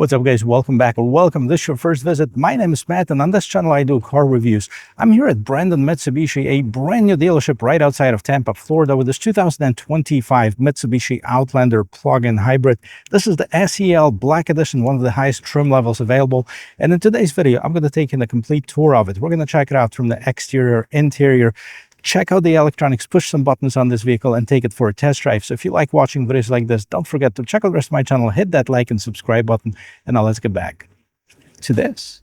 What's up, guys? Welcome back, or welcome. This is your first visit. My name is Matt, and on this channel I do car reviews. I'm here at Brandon Mitsubishi, a brand new dealership right outside of Tampa, Florida, with this 2025 Mitsubishi Outlander plug-in hybrid. This is the SEL Black Edition, one of the highest trim levels available. And in today's video, I'm going to take in a complete tour of it. We're going to check it out from the exterior, interior, check out the electronics, push some buttons on this vehicle, and take it for a test drive. So if you like watching videos like this, don't forget to check out the rest of my channel, hit that like and subscribe button, and now let's get back to this.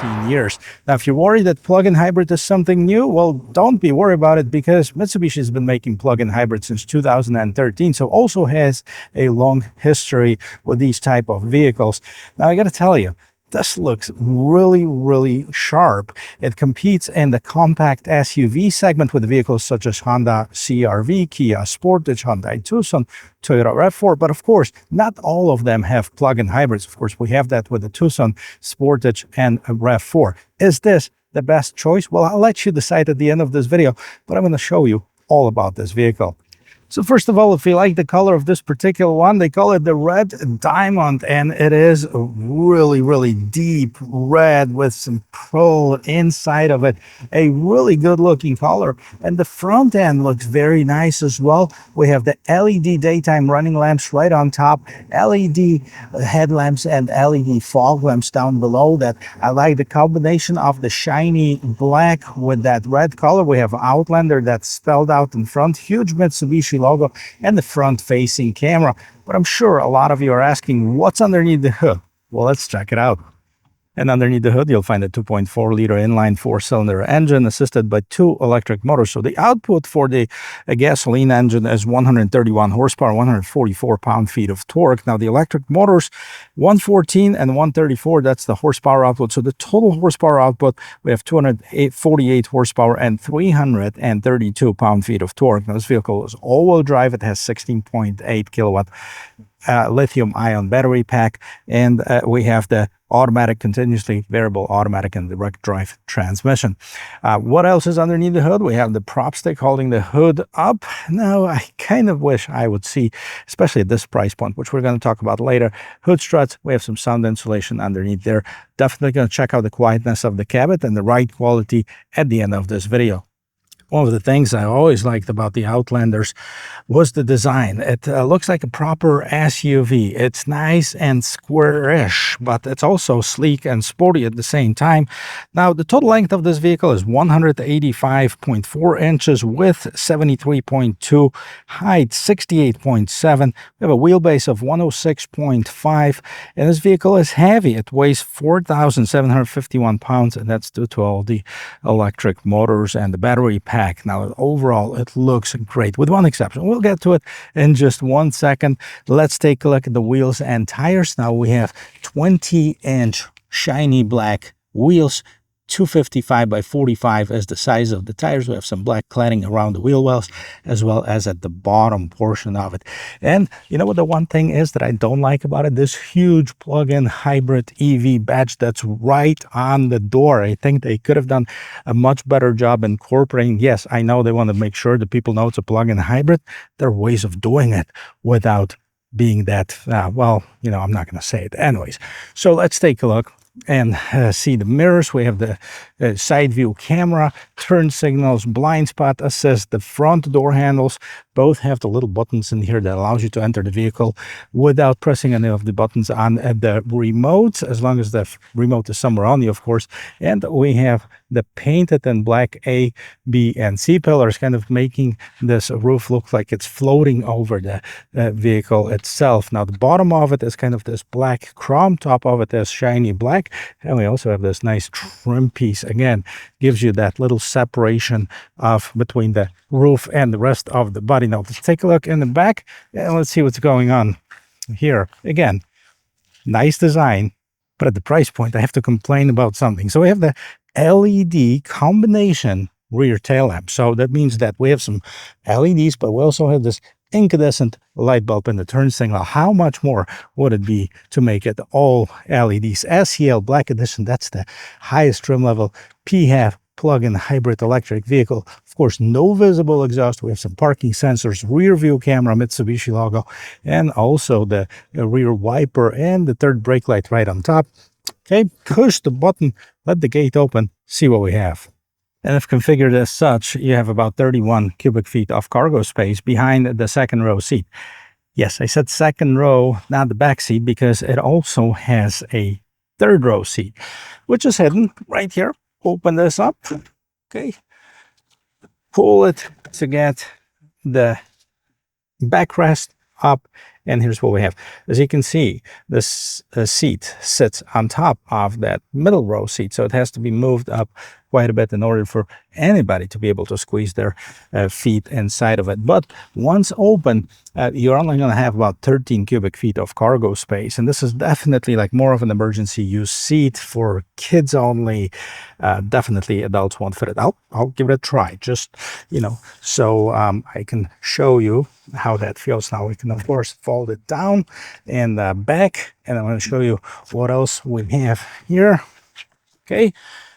15 years. Now, if you're worried that plug-in hybrid is something new, well, don't be worried about it, because Mitsubishi has been making plug-in hybrids since 2013, so also has a long history with these type of vehicles. Now, I got to tell you, this looks really, really sharp. It competes in the compact SUV segment with vehicles such as Honda CR-V, Kia Sportage, Hyundai Tucson, Toyota RAV4, but of course, not all of them have plug-in hybrids. Of course, we have that with the Tucson, Sportage, and RAV4. Is this the best choice? Well, I'll let you decide at the end of this video, but I'm going to show you all about this vehicle. So first of all, if you like the color of this particular one, they call it the Red Diamond, and it is a really, really deep red with some pearl inside of it. A really good looking color, and the front end looks very nice as well. We have the LED daytime running lamps right on top, LED headlamps, and LED fog lamps down below that. I like the combination of the shiny black with that red color. We have Outlander that's spelled out in front, huge Mitsubishi logo, and the front facing camera. But I'm sure a lot of you are asking, what's underneath the hood? Well, let's check it out. And underneath the hood, you'll find a 2.4-liter inline four-cylinder engine assisted by 2 electric motors. So the output for the gasoline engine is 131 horsepower, 144 pound-feet of torque. Now the electric motors, 114 and 134, that's the horsepower output. So the total horsepower output, we have 248 horsepower and 332 pound-feet of torque. Now this vehicle is all-wheel drive. It has 16.8 kilowatt lithium-ion battery pack, and we have the automatic, continuously variable automatic and direct drive transmission. What else is underneath the hood? We have the prop stick holding the hood up. Now, I kind of wish I would see, especially at this price point, which we're going to talk about later, hood struts. We have some sound insulation underneath there. Definitely going to check out the quietness of the cabin and the ride quality at the end of this video. One of the things I always liked about the Outlanders was the design. It looks like a proper SUV. It's nice and squarish, but it's also sleek and sporty at the same time. Now, the total length of this vehicle is 185.4 inches, width 73.2, height 68.7. We have a wheelbase of 106.5, and this vehicle is heavy. It weighs 4,751 pounds, and that's due to all the electric motors and the battery pack. Now, overall, it looks great, with one exception. We'll get to it in just 1 second. Let's take a look at the wheels and tires. Now, we have 20-inch shiny black wheels. 255 by 45 is the size of the tires. We have some black cladding around the wheel wells, as well as at the bottom portion of it. And you know what the one thing is that I don't like about it? This huge plug-in hybrid EV badge that's right on the door. I think they could have done a much better job incorporating. Yes, I know they want to make sure that people know it's a plug-in hybrid. There are ways of doing it without being that, well, you know, I'm not going to say it. Anyways, so let's take a look and see the mirrors. We have the side view camera, turn signals, blind spot assist, the front door handles, both have the little buttons in here that allows you to enter the vehicle without pressing any of the buttons on the remote, as long as the remote is somewhere on you, of course. And we have the painted in black A, B, and C pillars, kind of making this roof look like it's floating over the vehicle itself. Now, the bottom of it is kind of this black chrome, top of it is shiny black, and we also have this nice trim piece. Again, gives you that little separation of between the roof and the rest of the body. Now, let's take a look in the back, and let's see what's going on here. Again, nice design, but at the price point, I have to complain about something. So we have the LED combination rear tail lamp. So that means that we have some LEDs, but we also have this incandescent light bulb in the turn signal. How much more would it be to make it all LEDs? SEL Black Edition, that's the highest trim level PHEV plug-in hybrid electric vehicle. Of course, no visible exhaust. We have some parking sensors, rear view camera, Mitsubishi logo, and also the rear wiper and the third brake light right on top. Okay, push the button, let the gate open, see what we have. And if configured as such, you have about 31 cubic feet of cargo space behind the second row seat. Yes, I said second row, not the back seat, because it also has a third row seat, which is hidden right here. Open this up, okay, pull it to get the backrest up, and here's what we have. As you can see, this seat sits on top of that middle row seat, so it has to be moved up quite a bit in order for anybody to be able to squeeze their feet inside of it. But once open, you're only going to have about 13 cubic feet of cargo space, and this is definitely like more of an emergency use seat for kids only. Definitely adults won't fit it. I'll give it a try, just, you know, so I can show you how that feels. Now we can of course fold it down and back, and I'm going to show you what else we have here. Okay,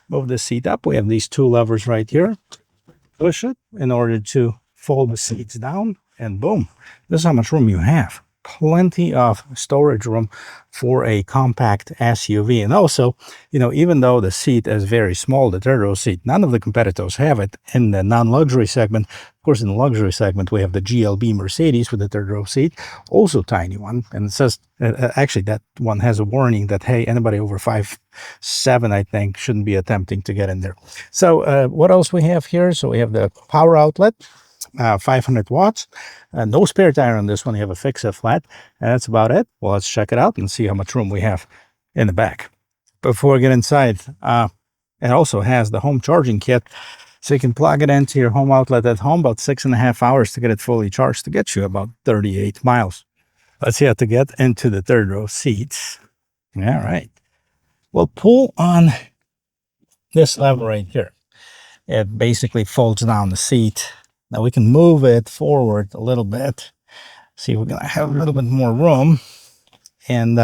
move the seat up. We have these two levers right here. Push it in order to fold the seats down, and boom, this is how much room you have. Plenty of storage room for a compact SUV. And also, you know, even though the seat is very small, the third row seat, none of the competitors have it in the non-luxury segment. Of course, in the luxury segment, we have the GLB Mercedes with the third row seat, also tiny one. And it says, actually, that one has a warning that, hey, anybody over 5'7", I think, shouldn't be attempting to get in there. So what else we have here? So we have the power outlet. 500 watts, no spare tire on this one. You have a fix-it flat, and that's about it. Well, let's check it out and see how much room we have in the back. Before we get inside, it also has the home charging kit, so you can plug it into your home outlet at home, about 6.5 hours to get it fully charged, to get you about 38 miles. Let's see how to get into the third row seats. All right. We'll pull on this lever right here. It basically folds down the seat. Now we can move it forward a little bit. See, we're gonna have a little bit more room. And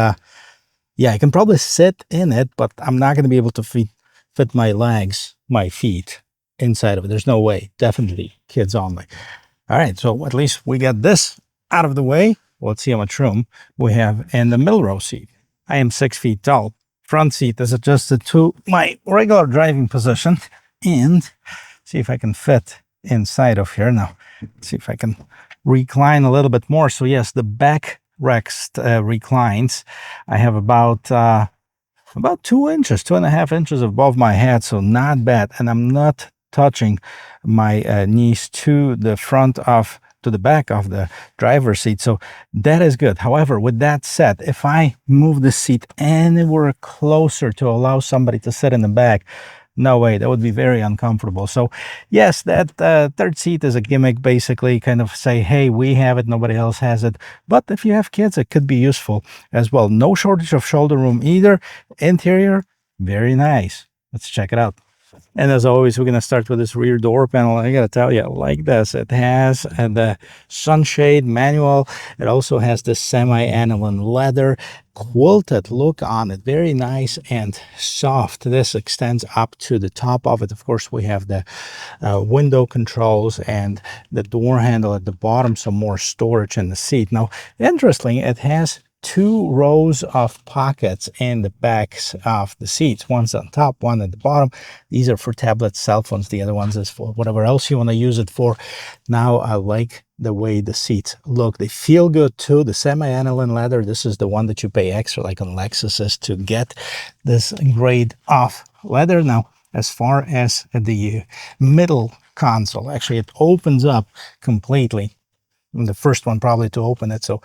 yeah, I can probably sit in it, but I'm not gonna be able to fit my legs, my feet inside of it. There's no way. Definitely kids only. All right, so at least we got this out of the way. Let's see how much room we have in the middle row seat. I am 6 feet tall. Front seat is adjusted to my regular driving position, and see if I can fit inside of here. Now, let's see if I can recline a little bit more. So yes, the back rest reclines. I have about 2 inches, 2.5 inches above my head, so not bad. And I'm not touching my knees to the back of the driver's seat, so that is good. However, with that said, if I move the seat anywhere closer to allow somebody to sit in the back, no way, that would be very uncomfortable. So yes, that third seat is a gimmick, basically, kind of say, hey, we have it, nobody else has it. But if you have kids, it could be useful as well. No shortage of shoulder room either. Interior, very nice. Let's check it out. And as always, we're going to start with this rear door panel. I got to tell you, I like this. It has the sunshade manual. It also has the semi-aniline leather quilted look on it. Very nice and soft. This extends up to the top of it. Of course, we have the window controls and the door handle at the bottom, some more storage in the seat. Now, interestingly, it has 2 rows of pockets in the backs of the seats. One's on top, one at the bottom. These are for tablets, cell phones. The other ones is for whatever else you want to use it for. Now, I like the way the seats look. They feel good too. The semi-aniline leather, this is the one that you pay extra, like on Lexuses, to get this grade of leather. Now, as far as the middle console, actually it opens up completely. I'm the first one probably to open it, so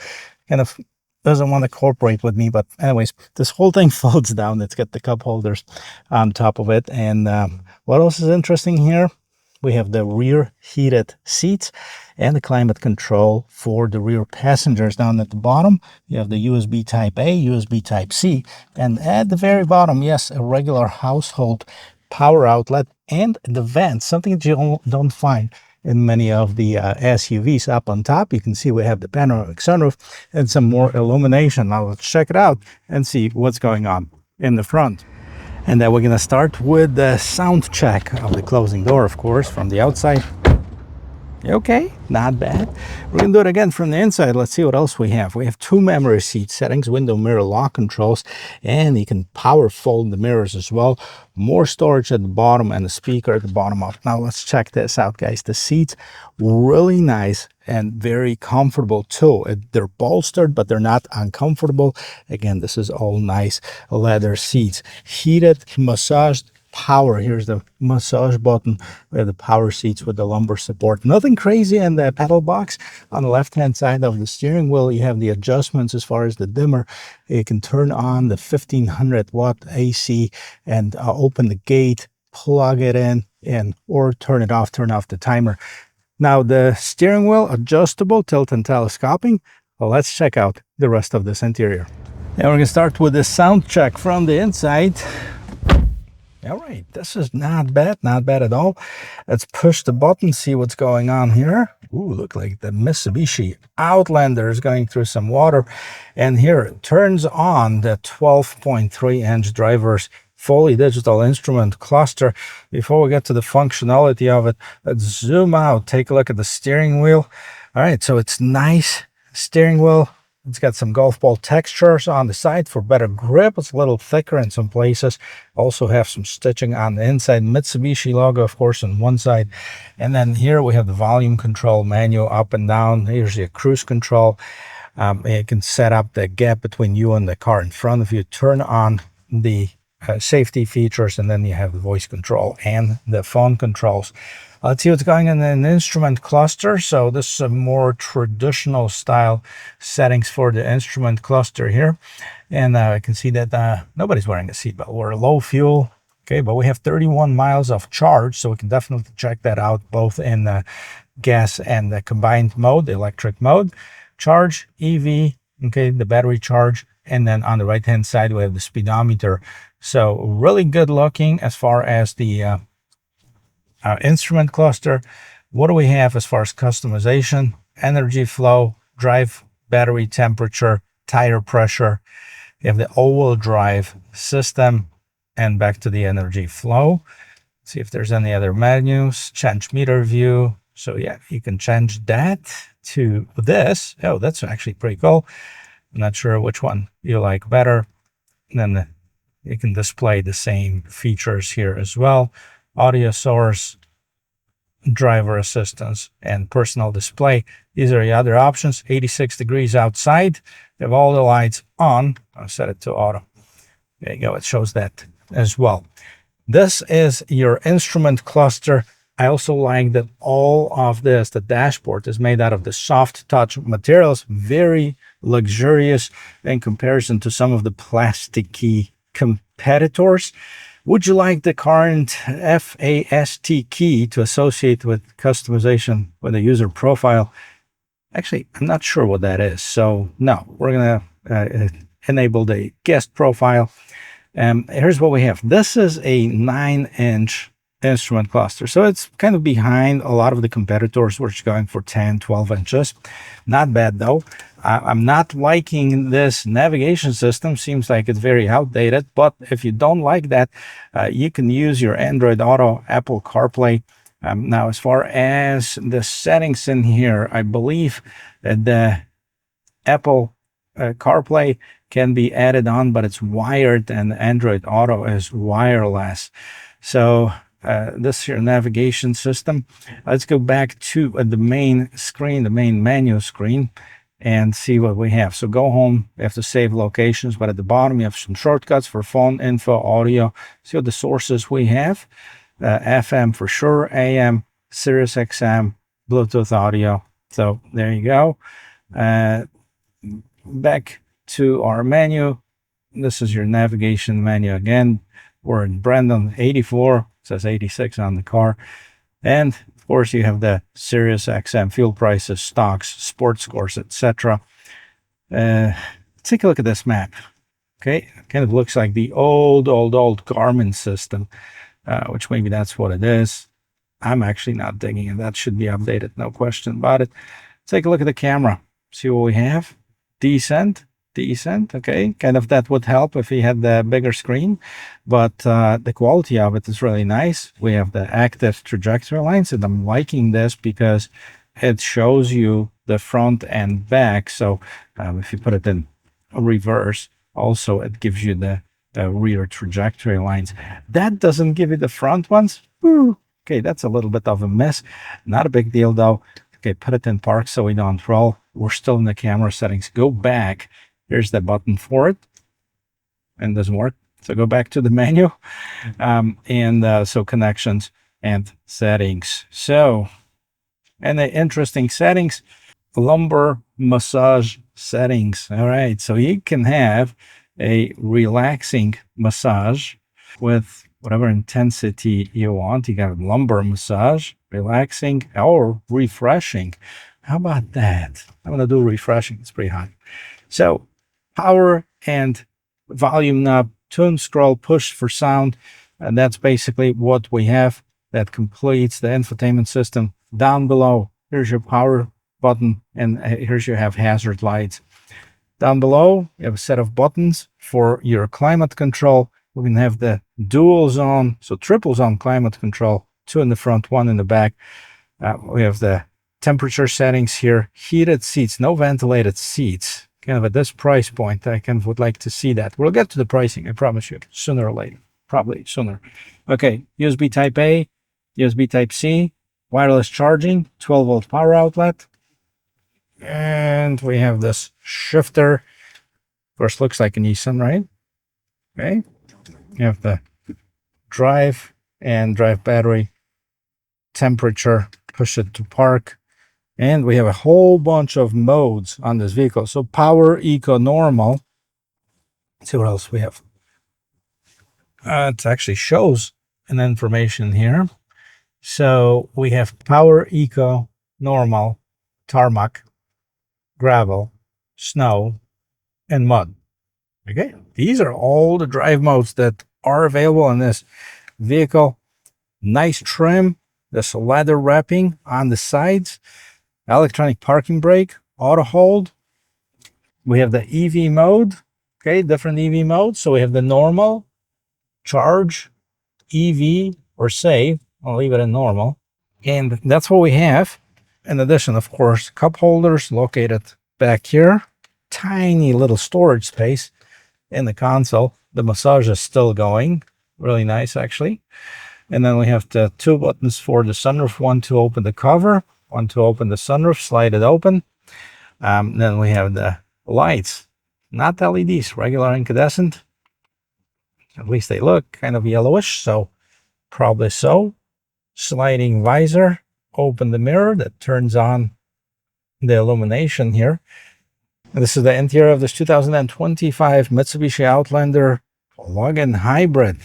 kind of doesn't want to cooperate with me. But anyways, this whole thing folds down. It's got the cup holders on top of it. And what else is interesting here? We have the rear heated seats and the climate control for the rear passengers. Down at the bottom, you have the USB Type A, USB Type C, and at the very bottom, yes, a regular household power outlet and the vents, something that you don't find in many of the SUVs. Up on top, you can see we have the panoramic sunroof and some more illumination. Now let's check it out and see what's going on in the front. And then we're going to start with the sound check of the closing door, of course, from the outside. Okay, not bad. We're going to do it again from the inside. Let's see what else we have. We have 2 memory seat settings, window mirror lock controls, and you can power fold the mirrors as well. More storage at the bottom and the speaker at the bottom of. Now let's check this out, guys. The seats, really nice and very comfortable too. They're bolstered, but they're not uncomfortable. Again, this is all nice leather seats. Heated, massaged, power. Here's the massage button. We have the power seats with the lumbar support. Nothing crazy in the pedal box. On the left hand side of the steering wheel, you have the adjustments as far as the dimmer. You can turn on the 1500 watt AC and open the gate, plug it in, and or turn it off, turn off the timer. Now the steering wheel, adjustable, tilt and telescoping. Well, let's check out the rest of this interior. And we're going to start with the sound check from the inside. All right, this is not bad at all. Let's push the button, see what's going on here. Ooh, look like the Mitsubishi Outlander is going through some water. And here it turns on the 12.3-inch driver's fully digital instrument cluster. Before we get to the functionality of it, let's zoom out, take a look at the steering wheel. All right, so it's nice steering wheel. It's got some golf ball textures on the side for better grip. It's a little thicker in some places. Also have some stitching on the inside. Mitsubishi logo, of course, on one side. And then here we have the volume control menu up and down. Here's your cruise control. You can set up the gap between you and the car in front of you. Turn on the safety features, and then you have the voice control and the phone controls. Let's see what's going on in the instrument cluster. So this is a more traditional style settings for the instrument cluster here. And I can see that nobody's wearing a seatbelt. We're low fuel. Okay, but we have 31 miles of charge, so we can definitely check that out both in the gas and the combined mode, the electric mode. Charge, EV, okay, the battery charge. And then on the right-hand side, we have the speedometer. So really good looking as far as the instrument cluster. What do we have as far as customization? Energy flow, drive, battery temperature, tire pressure. You have the all-wheel drive system, and back to the energy flow. See if there's any other menus. Change meter view. So yeah, you can change that to this. Oh, that's actually pretty cool. I'm not sure which one you like better. And then you can display the same features here as well. Audio source, driver assistance, and personal display. These are the other options. 86 degrees outside. You have all the lights on. I'll set it to auto. There you go. It shows that as well. This is your instrument cluster. I also like that all of this, the dashboard, is made out of the soft touch materials. Very luxurious in comparison to some of the plasticky competitors. Would you like the current FAST key to associate with customization with a user profile? Actually, I'm not sure what that is. So no, we're going to enable the guest profile. Here's what we have. This is a 9-inch instrument cluster. So it's kind of behind a lot of the competitors, which are going for 10, 12 inches. Not bad though. I'm not liking this navigation system. Seems like it's very outdated, but if you don't like that, you can use your Android Auto, Apple CarPlay. Now, as far as the settings in here, I believe that the Apple CarPlay can be added on, but it's wired, and Android Auto is wireless. So This here navigation system. Let's go back to the main screen, the main menu screen, and see what we have. So go home, you have to save locations, but at the bottom you have some shortcuts for phone, info, audio. See what the sources we have. FM for sure, AM, Sirius XM, Bluetooth audio. So there you go. Back to our menu. This is your navigation menu again. We're in Brandon 84, it says 86 on the car. And of course you have the Sirius XM fuel prices, stocks, sports scores, etc. Take a look at this map. Okay, it kind of looks like the old Garmin system, which maybe that's what it is. I'm actually not digging it. That should be updated, no question about it. Take a look at the camera. See what we have. Decent. Okay, kind of that would help if he had the bigger screen, but the quality of it is really nice. We have the active trajectory lines, and I'm liking this because it shows you the front and back. So if you put it in reverse, also it gives you the rear trajectory lines. That doesn't give you the front ones. Ooh, okay, that's a little bit of a mess. Not a big deal though. Okay, put it in park so we don't roll. We're still in the camera settings. Go back. Here's the button for it, and it doesn't work. So go back to the menu, so connections and settings. So, and the interesting settings, lumbar massage settings. All right, so you can have a relaxing massage with whatever intensity you want. You got lumbar massage, relaxing, or refreshing. How about that? I'm gonna do refreshing. It's pretty hot. So power and volume knob, tune, scroll, push for sound. And that's basically what we have. That completes the infotainment system. Down below, here's your power button, and here's you have hazard lights. Down below, you have a set of buttons for your climate control. We can have the dual zone, so triple zone climate control, 2 in the front, 1 in the back. We have the temperature settings here, heated seats, no ventilated seats. Kind of at this price point, I kind of would like to see that. We'll get to the pricing, I promise you, sooner or later, probably sooner. Okay, USB Type A, USB Type C, wireless charging, 12-volt power outlet. And we have this shifter. Of course, looks like a Nissan, right? Okay, you have the drive and drive battery, temperature, push it to park. And we have a whole bunch of modes on this vehicle. So power, eco, normal. Let's see what else we have. It actually shows an information here. So we have power, eco, normal, tarmac, gravel, snow, and mud. Okay, these are all the drive modes that are available in this vehicle. Nice trim, this leather wrapping on the sides. Electronic parking brake, auto hold. We have the EV mode. Okay, different EV modes. So we have the normal, charge, EV, or save. I'll leave it in normal. And that's what we have. In addition, of course, cup holders located back here. Tiny little storage space in the console. The massage is still going. Really nice, actually. And then we have the 2 buttons for the sunroof. 1 to open the cover. 1 to open the sunroof, slide it open. Then we have the lights, not LEDs, regular incandescent. At least they look kind of yellowish, so probably so. Sliding visor, open the mirror that turns on the illumination here. And this is the interior of this 2025 Mitsubishi Outlander plug-in hybrid.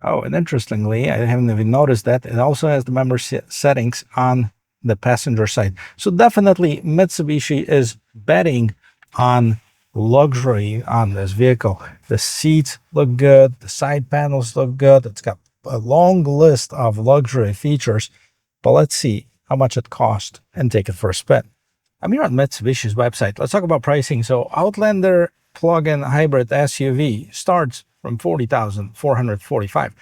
Oh, and interestingly, I haven't even noticed that it also has the member settings on the passenger side. So definitely Mitsubishi is betting on luxury on this vehicle. The seats look good. The side panels look good. It's got a long list of luxury features, but let's see how much it costs and take it for a spin. I'm here on Mitsubishi's website. Let's talk about pricing. So Outlander plug-in hybrid SUV starts from $40,445.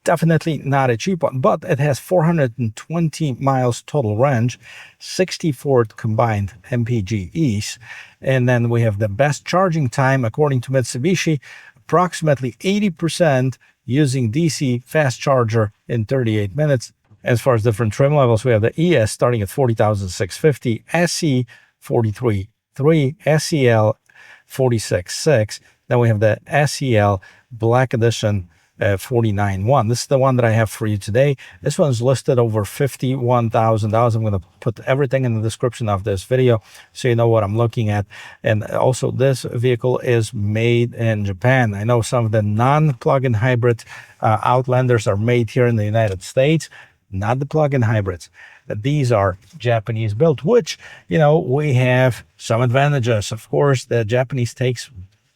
Definitely not a cheap one, but it has 420 miles total range, 64 combined MPGEs. And then we have the best charging time, according to Mitsubishi, approximately 80% using DC fast charger in 38 minutes. As far as different trim levels, we have the ES starting at 40,650, SE 43.3, SEL 46.6. Then we have the SEL Black Edition 49.1. This is the one that I have for you today. This one's listed over $51,000. I'm going to put everything in the description of this video so you know what I'm looking at. And also, this vehicle is made in Japan. I know some of the non-plug-in hybrid Outlanders are made here in the United States, not the plug-in hybrids. These are Japanese built, which, you know, we have some advantages. Of course, the Japanese takes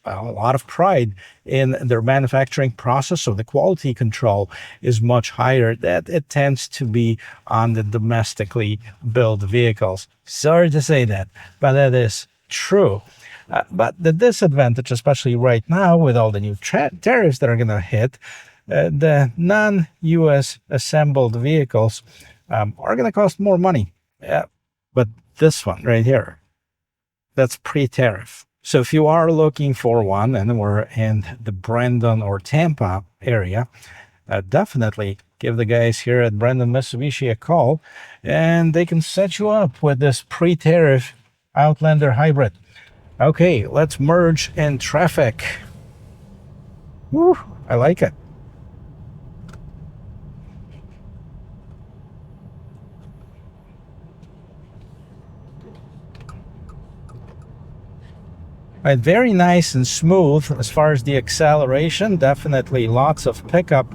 a lot of pride in their manufacturing process, so the quality control is much higher. That it tends to be on the domestically built vehicles. Sorry to say that, but that is true. But the disadvantage, especially right now with all the new tariffs that are going to hit, the non-US assembled vehicles are going to cost more money. But this one right here, that's pre-tariff. So if you are looking for one, and we're in the Brandon or Tampa area, definitely give the guys here at Brandon Mitsubishi a call, and they can set you up with this pre-tariff Outlander hybrid. Okay, let's merge in traffic. Woo, I like it. Right, very nice and smooth as far as the acceleration. Definitely lots of pickup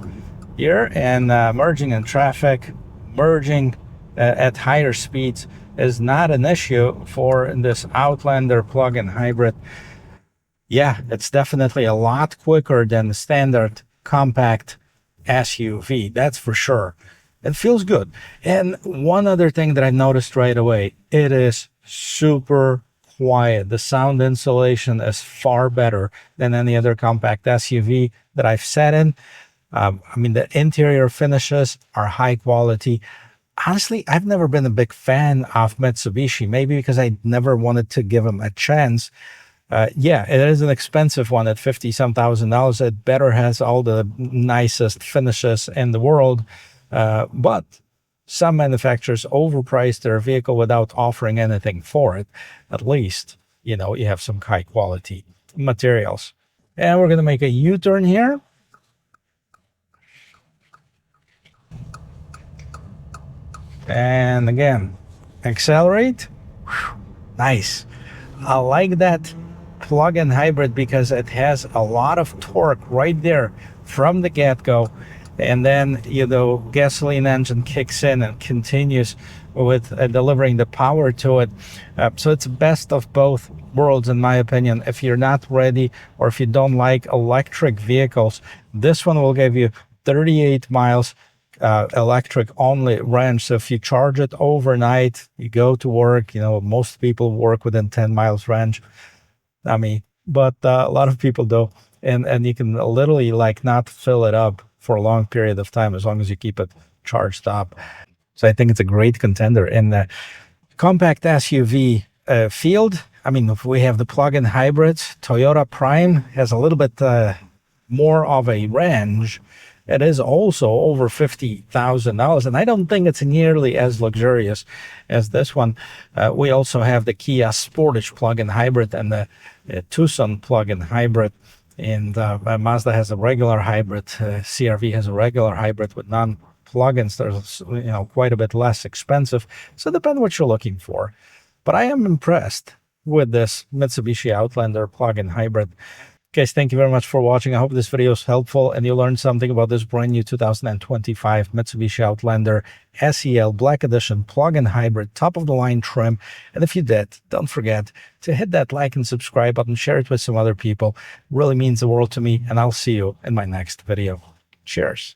here, and merging in traffic, merging at higher speeds is not an issue for this Outlander plug-in hybrid. Yeah, it's definitely a lot quicker than the standard compact SUV, that's for sure. It feels good. And one other thing that I noticed right away, it is super quiet. The sound insulation is far better than any other compact SUV that I've sat in. I mean, the interior finishes are high quality. Honestly, I've never been a big fan of Mitsubishi, maybe because I never wanted to give them a chance. Yeah, it is an expensive one at $50-some thousand. It better has all the nicest finishes in the world, but some manufacturers overprice their vehicle without offering anything for it. At least, you know, you have some high quality materials. And we're going to make a U-turn here. And again, accelerate. Whew, nice. I like that plug-in hybrid because it has a lot of torque right there from the get-go. And then, you know, gasoline engine kicks in and continues with delivering the power to it. So it's best of both worlds, in my opinion. If you're not ready, or if you don't like electric vehicles, this one will give you 38 miles electric only range. So if you charge it overnight, you go to work, you know, most people work within 10 miles range. I mean, but a lot of people do. And you can literally like not fill it up for a long period of time as long as you keep it charged up. So I think it's a great contender in the compact SUV field. I mean, if we have the plug-in hybrids, Toyota Prime has a little bit more of a range. It is also over $50,000, and I don't think it's nearly as luxurious as this one. We also have the Kia Sportage plug-in hybrid and the Tucson plug-in hybrid. And Mazda has a regular hybrid. CR-V has a regular hybrid with non-plugins. There's, you know, quite a bit less expensive. So it depends what you're looking for. But I am impressed with this Mitsubishi Outlander plug-in hybrid. Guys, thank you very much for watching. I hope this video is helpful and you learned something about this brand new 2025 Mitsubishi Outlander SEL Black Edition plug-in hybrid, top of the line trim. And if you did, don't forget to hit that like and subscribe button, share it with some other people. It really means the world to me, and I'll see you in my next video. Cheers.